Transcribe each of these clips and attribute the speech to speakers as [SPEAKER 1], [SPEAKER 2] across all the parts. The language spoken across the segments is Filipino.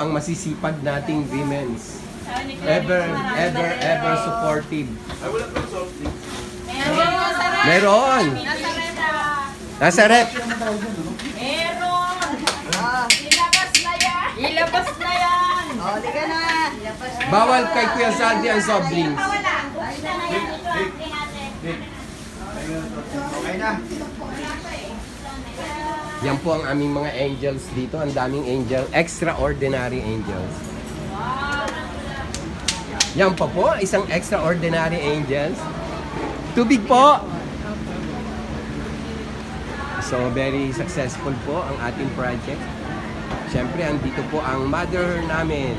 [SPEAKER 1] ang masisipag nating women's. Ever supportive. Meron! Nasa rep!
[SPEAKER 2] Meron! Ilabas na yan! Ilabas na yan!
[SPEAKER 3] O, di ka na. Ilabas na.
[SPEAKER 1] Bawal kay Kuya Sandy ang soft drinks. Yan po ang aming mga angels dito. Ang daming angel. Extraordinary angels. Yan pa po. Isang extraordinary angels. Tubig po! So, very successful po ang ating project. Siyempre, andito po ang mother namin.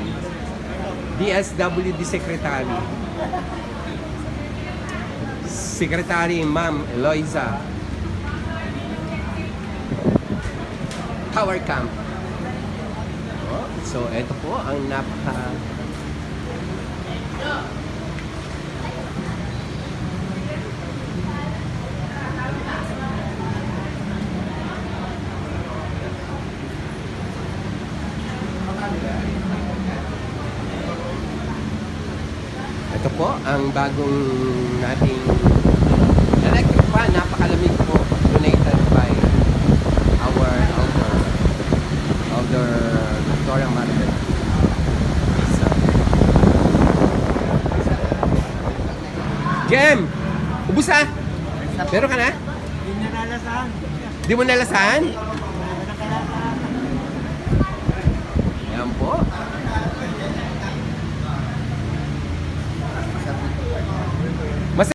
[SPEAKER 1] DSWD Secretary. Secretary Ma'am Eloisa. Power Camp. Oh, so, ito po ang napaka... Ito po ang bagong nating electric fan. Napakalamig po. Donated by our elder Victoria Margaret. Jem! Ubus ah! Pero ka na?
[SPEAKER 4] Hindi na nalasahan.
[SPEAKER 1] Di mo nalasahan? Yan po.